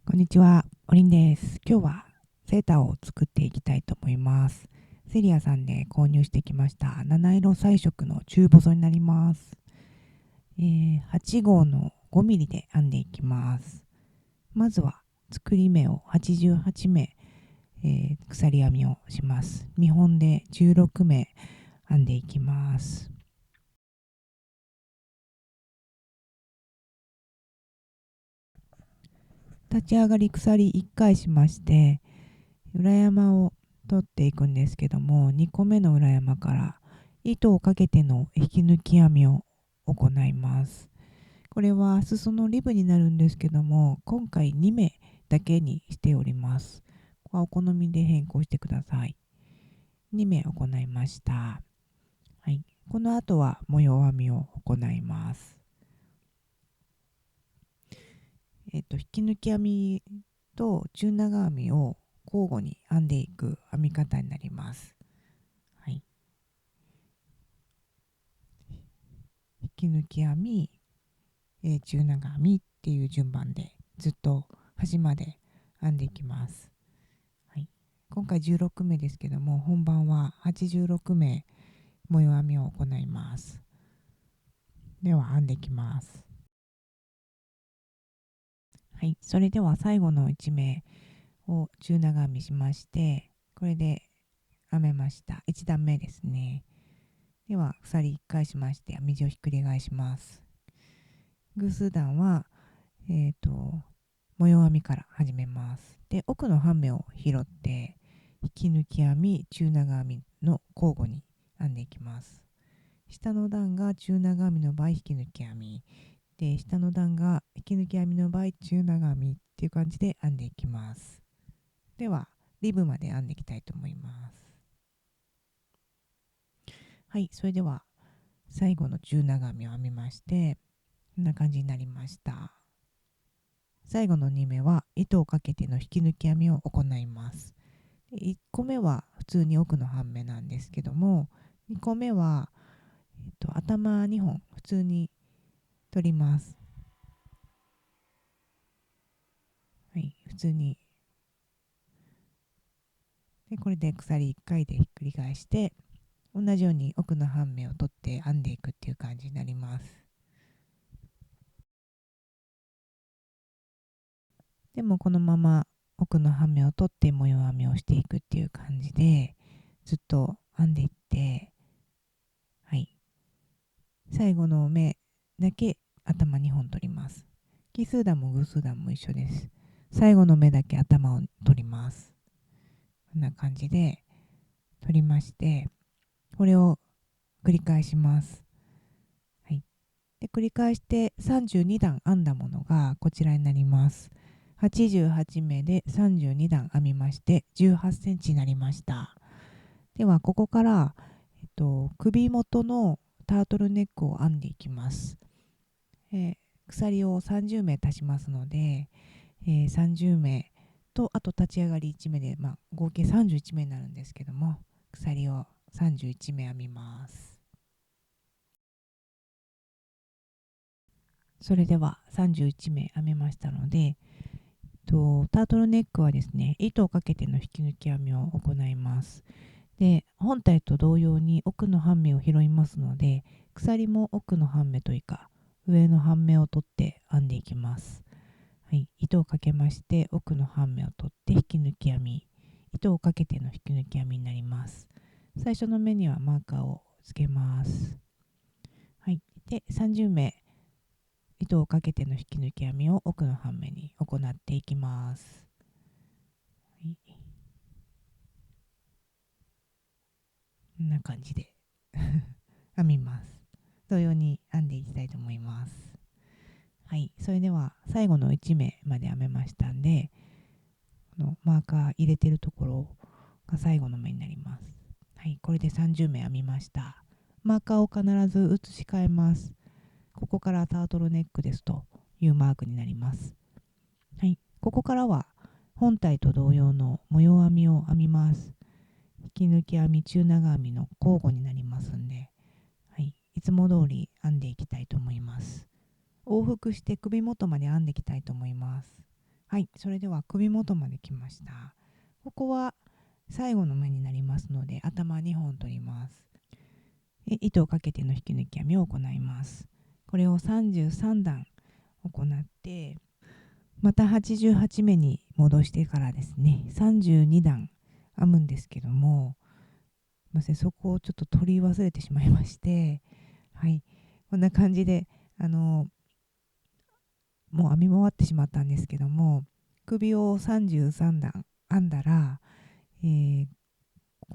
こんにちは、おりんです。今日はセーターを作っていきたいと思います。セリアさんで購入してきました七色彩色の中細になります。8号の5ミリで編んでいきます。まずは作り目を88目、鎖編みをします。見本で16目編んでいきます。立ち上がり鎖1回しまして、裏山を取っていくんですけども、2個目の裏山から糸をかけての引き抜き編みを行います。これは裾のリブになるんですけども、今回2目だけにしております。ここはお好みで変更してください。2目行いました。はい、この後は模様編みを行います。引き抜き編みと中長編みを交互に編んでいく編み方になります。はい、引き抜き編み、中長編みっていう順番でずっと端まで編んでいきます。はい、今回16目ですけども、本番は86目模様編みを行います。では編んでいきます。はい、それでは最後の1目を中長編みしまして、これで編めました。1段目ですね。では鎖1回しまして編み地をひっくり返します。偶数段は模様編みから始めます。で、奥の半目を拾って引き抜き編み、中長編みの交互に編んでいきます。下の段が中長編みの場合引き抜き編みで、下の段が引き抜き編みの場合中長編みっていう感じで編んでいきます。ではリブまで編んでいきたいと思います。はい、それでは最後の中長編みを編みまして、こんな感じになりました。最後の2目は糸をかけての引き抜き編みを行います。1個目は普通に奥の半目なんですけども、2個目は、頭2本普通に取ります。はい、普通に。で、これで鎖1回でひっくり返して、同じように奥の半目を取って編んでいくっていう感じになります。でもこのまま奥の半目を取って模様編みをしていくっていう感じで、ずっと編んでいって、はい、最後の目だけ頭2本取ります。奇数段も偶数段も一緒です。最後の目だけ頭を取ります。こんな感じで取りまして、これを繰り返します。はい、で繰り返して32段編んだものがこちらになります。88目で32段編みまして18センチになりました。ではここから、首元のタートルネックを編んでいきます。鎖を30目足しますので、30目とあと立ち上がり1目で、合計31目になるんですけども、鎖を31目編みます。それでは31目編めましたので、タートルネックはですね、糸をかけての引き抜き編みを行います。で、本体と同様に奥の半目を拾いますので、鎖も奥の半目というか上の半目を取って編んでいきます。はい、糸をかけまして奥の半目を取って引き抜き編み、糸をかけての引き抜き編みになります。最初の目にはマーカーをつけます。はい、で30目糸をかけての引き抜き編みを奥の半目に行っていきます。はい、こんな感じで編みます。同様に編んでいきたいと思います。はい、それでは最後の1目まで編めましたんで、このマーカー入れてるところが最後の目になります。はい、これで30目編みました。マーカーを必ず移し替えます。ここからタートルネックですというマークになります。はい、ここからは本体と同様の模様編みを編みます。引き抜き編み、中長編みの交互になりますんで、はい、いつも通り編んでいきたいと思います。往復して首元まで編んでいきたいと思います。はい、それでは首元まで来ました。ここは最後の目になりますので、頭2本取ります。糸をかけての引き抜き編みを行います。これを33段行って、また88目に戻してからですね、32段編むんですけども、すいません、そこをちょっと取り忘れてしまいまして、はい、こんな感じで、もう編み終わってしまったんですけども、首を33段編んだら、こ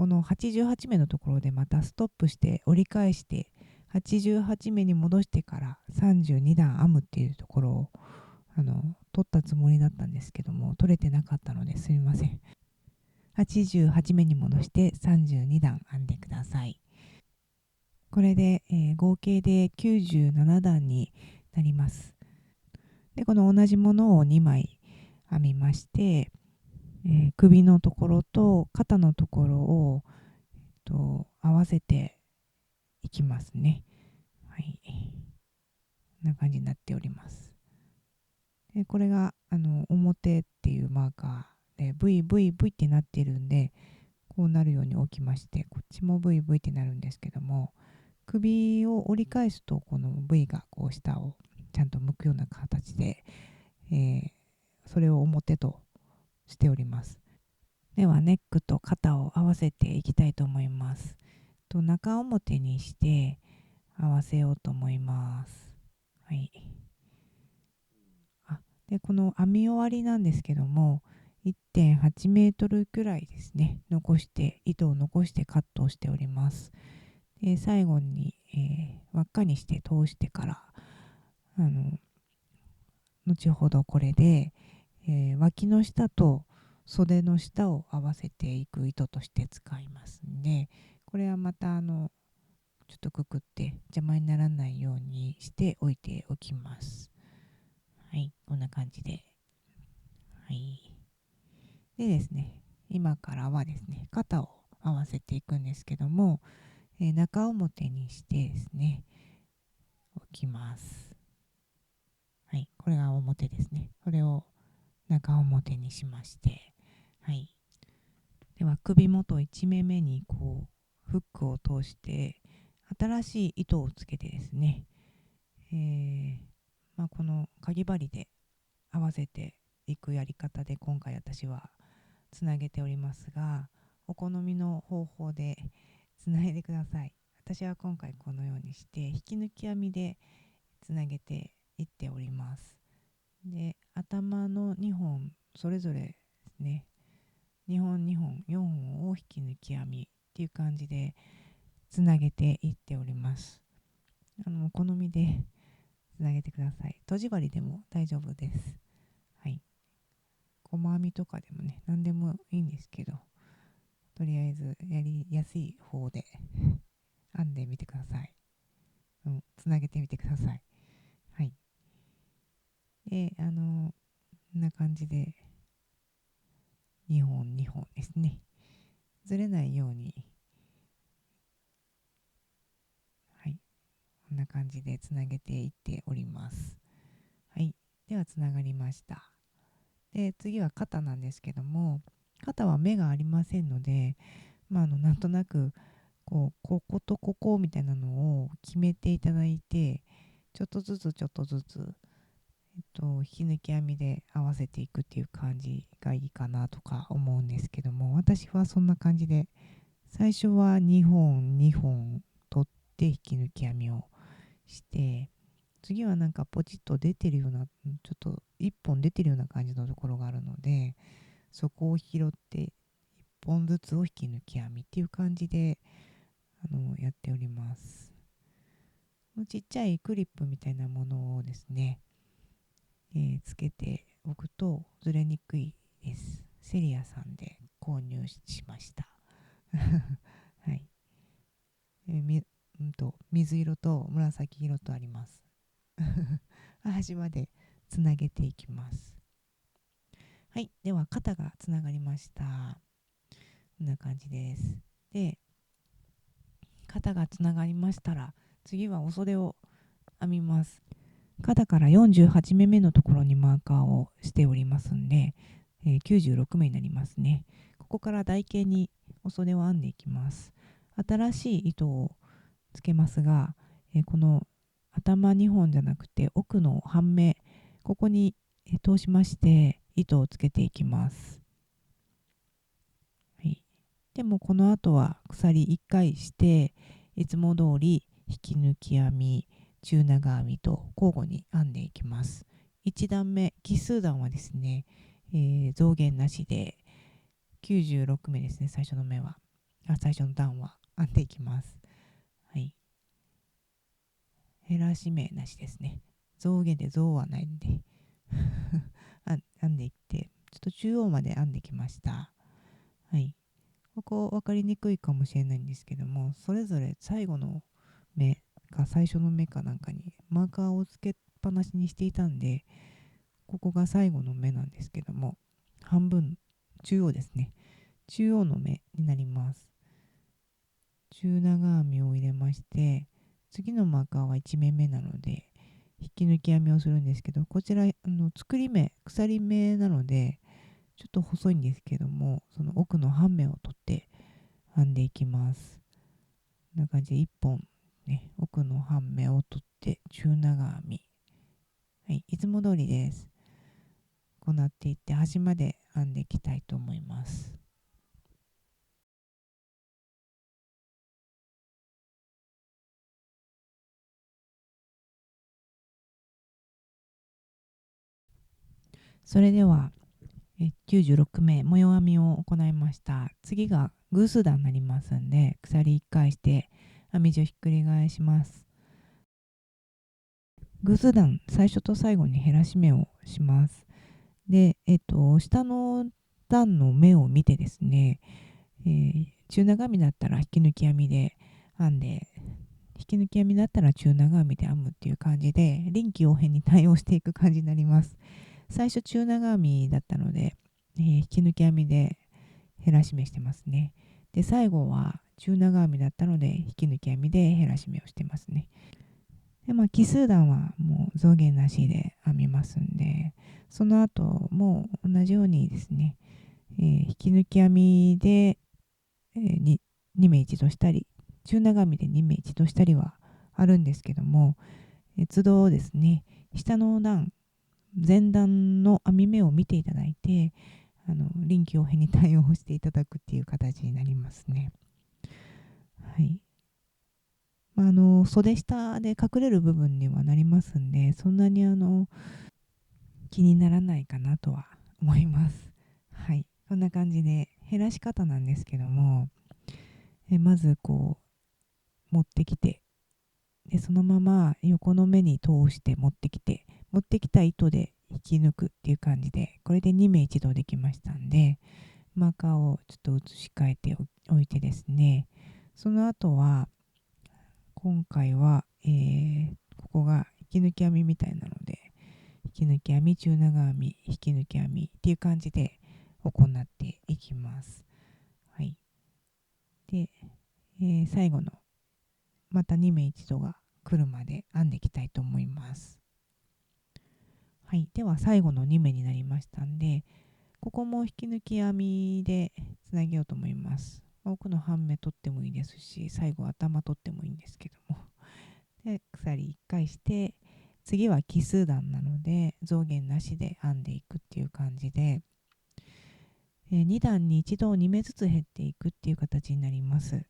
の88目のところでまたストップして折り返して88目に戻してから32段編むっていうところを取ったつもりだったんですけども、取れてなかったのですみません。88目に戻して32段編んでください。これで、合計で97段になります。でこの同じものを2枚編みまして、首のところと肩のところを、合わせていきますね。はい。こんな感じになっております。でこれが表っていうマーカーで VVV ってなっているんで、こうなるように置きまして、こっちも VV ってなるんですけども、首を折り返すとこの V がこう下をちゃんと向くような形で、それを表としております。ではネックと肩を合わせていきたいと思います。中表にして合わせようと思います。はい。でこの編み終わりなんですけども、1.8 メートルくらいですね、糸を残してカットをしております。で最後に、輪っかにして通してから、後ほどこれで、脇の下と袖の下を合わせていく糸として使いますんで、これはまたちょっとくくって邪魔にならないようにしておいておきます。はい、こんな感じで。はい。でですね、今からはですね、肩を合わせていくんですけども、中表にしてですね、置きます。はい、これが表ですね。これを中表にしまして、はい。では首元1目目にこうフックを通して新しい糸をつけてですね、このかぎ針で合わせていくやり方で今回私はつなげておりますが、お好みの方法でつないでください。私は今回このようにして引き抜き編みでつなげていっております。で頭の2本それぞれですね、2本2本4本を引き抜き編みっていう感じでつなげていっております。お好みでつなげてください。とじ針でも大丈夫です。はい。細編みとかでもね、何でもいいんですけど、とりあえずやりやすい方で編んでみてください。つなげてみてください。はい。で、こんな感じで2本2本ですね。ずれないように、はい。こんな感じでつなげていっております。はい。ではつながりました。で、次は肩なんですけども、肩は目がありませんので、なんとなくこことここみたいなのを決めていただいて、ちょっとずつちょっとずつ、引き抜き編みで合わせていくっていう感じがいいかなとか思うんですけども、私はそんな感じで最初は2本2本取って引き抜き編みをして、次はなんかポチッと出てるような、ちょっと1本出てるような感じのところがあるので、そこを拾って1本ずつを引き抜き編みっていう感じでやっております。ちっちゃいクリップみたいなものをですね、つけておくとずれにくいです。セリアさんで購入しました。はい。水色と紫色とあります。端までつなげていきます。はい。では肩がつながりました。こんな感じです。で、肩がつながりましたら次はお袖を編みます。肩から48目目のところにマーカーをしておりますんで、96目になりますね。ここから台形にお袖を編んでいきます。新しい糸をつけますが、この頭2本じゃなくて奥の半目、ここに通しまして糸をつけていきます。はい、でもこの後は鎖1回していつも通り引き抜き編み、中長編みと交互に編んでいきます。1段目奇数段はですね、増減なしで96目ですね。最初の目は最初の段は編んでいきます。はい、減らし目なしですね。増減で増はないんで編んでいって、ちょっと中央まで編んできました。はい、ここ分かりにくいかもしれないんですけども、それぞれ最後の目か最初の目かなんかにマーカーをつけっぱなしにしていたんで、ここが最後の目なんですけども、半分中央ですね、中央の目になります。中長編みを入れまして、次のマーカーは1目目なので引き抜き編みをするんですけど、こちら作り目鎖目なのでちょっと細いんですけども、その奥の半目を取って編んでいきます。こんな感じで1本ね、奥の半目を取って中長編み、はい、いつも通りです。行っていって端まで編んでいきたいと思います。それでは96目模様編みを行いました。次が偶数段になりますんで、鎖1回して編み地をひっくり返します。偶数段最初と最後に減らし目をします。で、下の段の目を見てですね、中長編みだったら引き抜き編みで編んで、引き抜き編みだったら中長編みで編むっていう感じで臨機応変に対応していく感じになります。最初中長編みだったので、引き抜き編みで減らし目してますね。で、最後は中長編みだったので引き抜き編みで減らし目をしてますね。で、奇数段はもう増減なしで編みますんで、その後も同じようにですね、引き抜き編みで、2目一度したり、中長編みで2目一度したりはあるんですけども、都度ですね、下の段、前段の編み目を見ていただいて、臨機応変に対応していただくっていう形になりますね。はい。袖下で隠れる部分にはなりますんで、そんなに気にならないかなとは思います。はい。こんな感じで減らし方なんですけども、まずこう持ってきて、でそのまま横の目に通して持ってきて、持ってきた糸で引き抜くっていう感じで、これで2目一度できましたんで、マーカーをちょっと移し替えておいてですね、その後は今回は、ここが引き抜き編みみたいなので、引き抜き編み、中長編み、引き抜き編みっていう感じで行っていきます。はい。で、最後のまた2目一度が来るまで編んでいきたいと思います。はい。では最後の2目になりましたんで、ここも引き抜き編みでつなげようと思います。奥の半目取ってもいいですし、最後頭取ってもいいんですけども。で、鎖1回して、次は奇数段なので増減なしで編んでいくっていう感じで、2段に一度2目ずつ減っていくっていう形になります。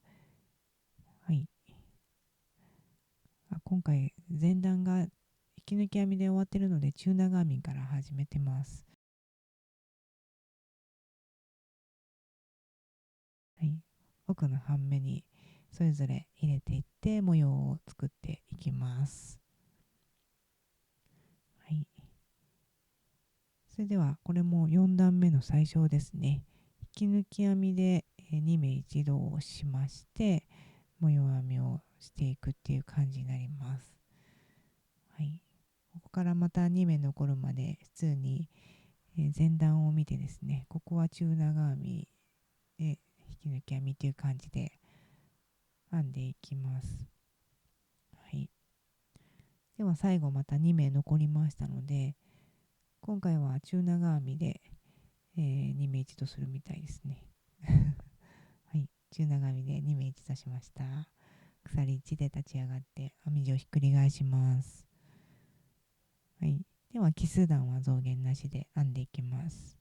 はい。今回前段が引き抜き編みで終わってるので中長編みから始めてます。はい。奥の半目にそれぞれ入れていって模様を作っていきます。はい。それではこれも4段目の最初ですね。引き抜き編みで2目一度をしまして模様編みをしていくっていう感じになります。はい。ここからまた2目残るまで普通に前段を見てですね、ここは中長編みで引き抜き編みという感じで編んでいきます。はい。では最後また2名残りましたので、今回は中長編みで、2目一度するみたいですね。はい、中長編みで2目一度しました。鎖1で立ち上がって編み地をひっくり返します。はい、では奇数段は増減なしで編んでいきます。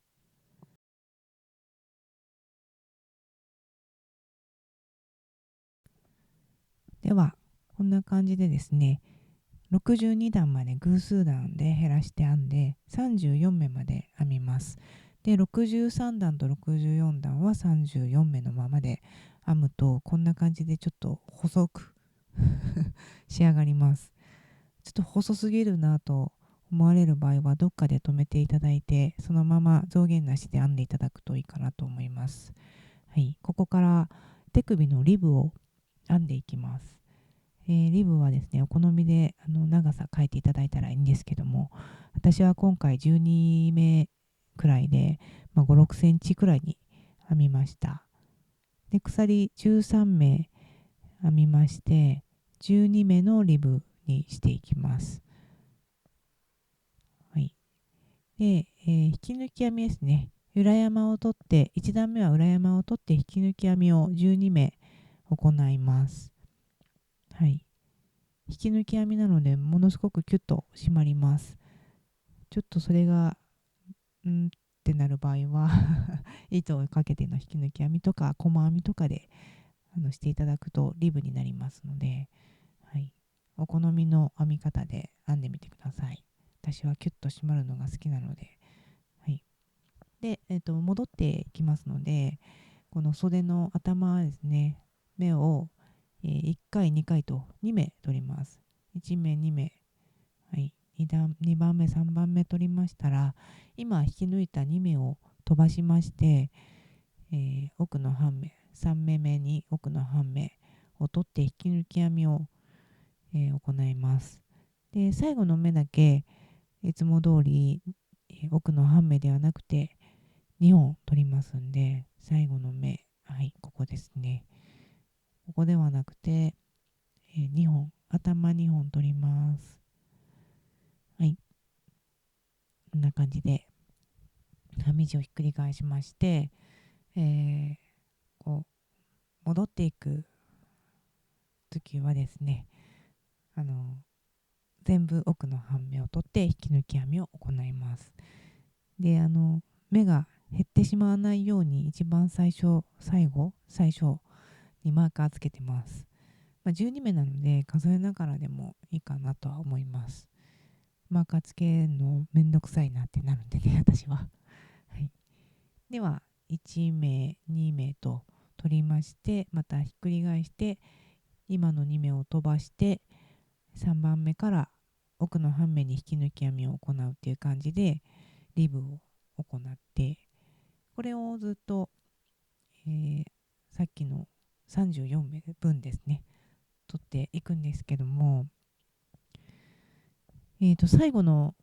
ではこんな感じでですね、62段まで偶数段で減らして編んで34目まで編みます。で63段と64段は34目のままで編むと、こんな感じでちょっと細く仕上がります。ちょっと細すぎるなと思われる場合はどっかで止めていただいて、そのまま増減なしで編んでいただくといいかなと思います。はい、ここから手首のリブを編んでいきます。リブはですね、お好みで長さ変えていただいたらいいんですけども、私は今回12目くらいで、5、6センチくらいに編みました。で鎖13目編みまして、12目のリブにしていきます。はい、で、引き抜き編みですね。裏山を取って、1段目は裏山を取って引き抜き編みを12目行います。はい、引き抜き編みなのでものすごくキュッと締まります。ちょっとそれがってなる場合は糸をかけての引き抜き編みとか細編みとかでしていただくとリブになりますので、はい、お好みの編み方で編んでみてください。私はキュッと締まるのが好きなので、はい、で、戻っていきますので、この袖の頭ですね、目を、1回2回と2目取ります。1目2目、はい、2番目3番目取りましたら、今引き抜いた2目を飛ばしまして、奥の半目3目目に奥の半目を取って引き抜き編みを、行います。で最後の目だけいつも通り、奥の半目ではなくて2本取りますんで、最後の目、はい、ここですね、ここではなくて、2本頭2本取ります。はい、こんな感じで編み地をひっくり返しまして、こう戻っていく時はですね、全部奥の半目を取って引き抜き編みを行います。で目が減ってしまわないように一番最初にマーカーつけてます。12目なので数えながらでもいいかなとは思います。マーカーつけるのめんどくさいなってなるんでね、私は。はい、では1目2目と取りまして、またひっくり返して今の2目を飛ばして3番目から奥の半目に引き抜き編みを行うっていう感じでリブを行って、これをずっと、さっきの34目分ですね取っていくんですけども、最後の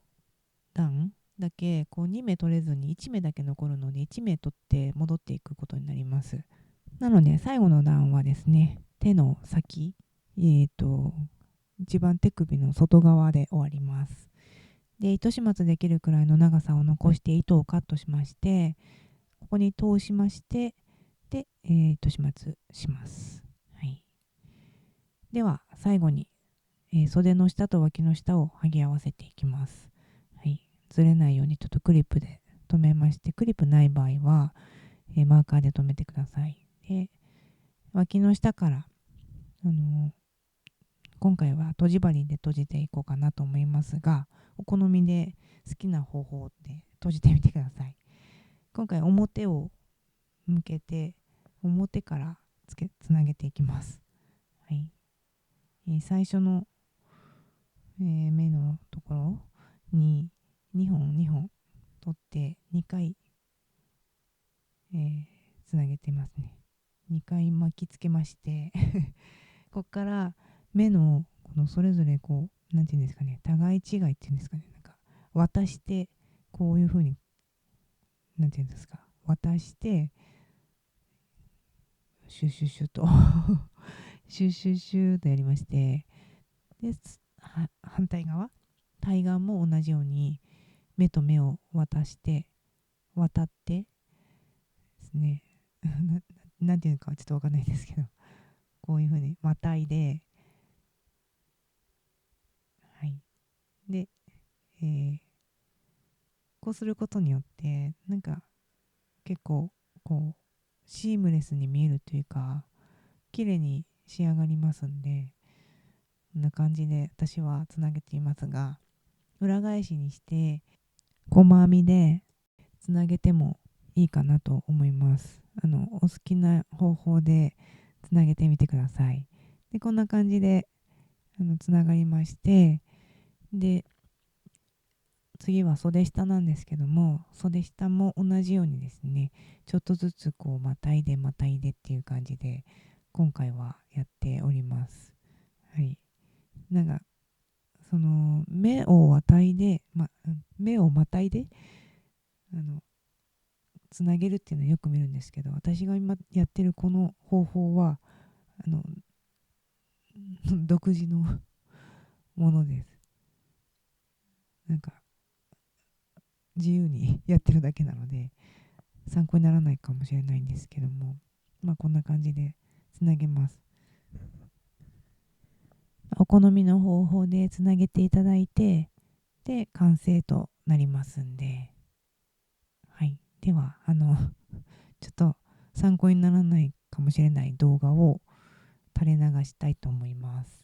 段だけこう2目取れずに1目だけ残るので1目取って戻っていくことになります。なので最後の段はですね、手の先、一番手首の外側で終わります。で糸始末できるくらいの長さを残して糸をカットしまして、ここに通しまして、で、糸始末します。はい、では最後に、袖の下と脇の下を剥ぎ合わせていきます。はい、ずれないようにちょっとクリップで留めまして、クリップない場合は、マーカーで留めてください。で脇の下から、今回は閉じ針で閉じていこうかなと思いますが、お好みで好きな方法で閉じてみてください。今回表を向けて表からつなげていきます。はい、最初の、目のところに2本取って2回、つなげてますね。2回巻きつけましてここから目のこのそれぞれこうなんていうんですかね、互い違いっていうんですかね、なんか渡してこういう風になんていうんですか、渡してシュシュシュとシュシュシュとやりまして、で反対側、対岸も同じように目と目を渡ってですねなんていうのかちょっとわかんないですけど、こういうふうにまたいで、はい。で、えーこうすることによって、なんか結構こうシームレスに見えるというか、綺麗に仕上がりますんで、こんな感じで私はつなげていますが、裏返しにして細編みでつなげてもいいかなと思います。お好きな方法でつなげてみてください。で、こんな感じでつながりまして、で、次は袖下なんですけども、袖下も同じようにですね、ちょっとずつこうまたいでまたいでっていう感じで今回はやっております。はい。なんかその目をまたいで、目をまたいであのつなげるっていうのはよく見るんですけど、私が今やってるこの方法はあの独自のものです。なんか自由にやってるだけなので参考にならないかもしれないんですけども、こんな感じでつなげます。お好みの方法でつなげていただいて、で完成となりますんで、はい。ではちょっと参考にならないかもしれない動画を垂れ流したいと思います。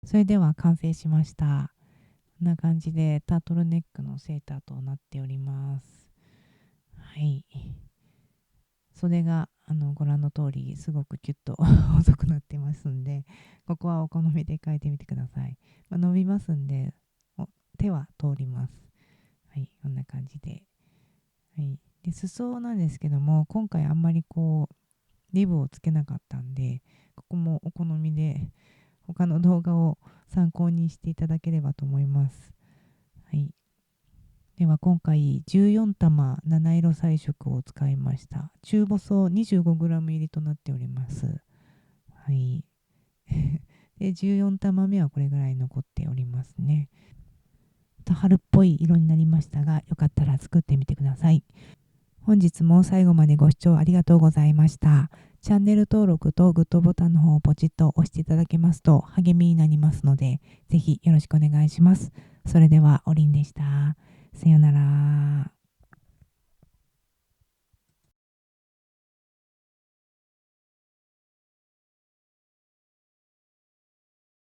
それでは完成しました。こんな感じでタートルネックのセーターとなっております。はい。袖がご覧の通りすごくキュッと細くなってますんで、ここはお好みで変えてみてください。伸びますんで手は通ります。はい、こんな感じで。はい、で裾なんですけども、今回あんまりこうリブをつけなかったんで、ここもお好みで他の動画を参考にしていただければと思います。はい。では今回14玉七色彩色を使いました。中細 25g 入りとなっております。はい。で14玉目はこれぐらい残っておりますね。春っぽい色になりましたが、よかったら作ってみてください。本日も最後までご視聴ありがとうございました。チャンネル登録とグッドボタンの方をポチッと押していただけますと励みになりますので、ぜひよろしくお願いします。それではおりんでした。さようなら。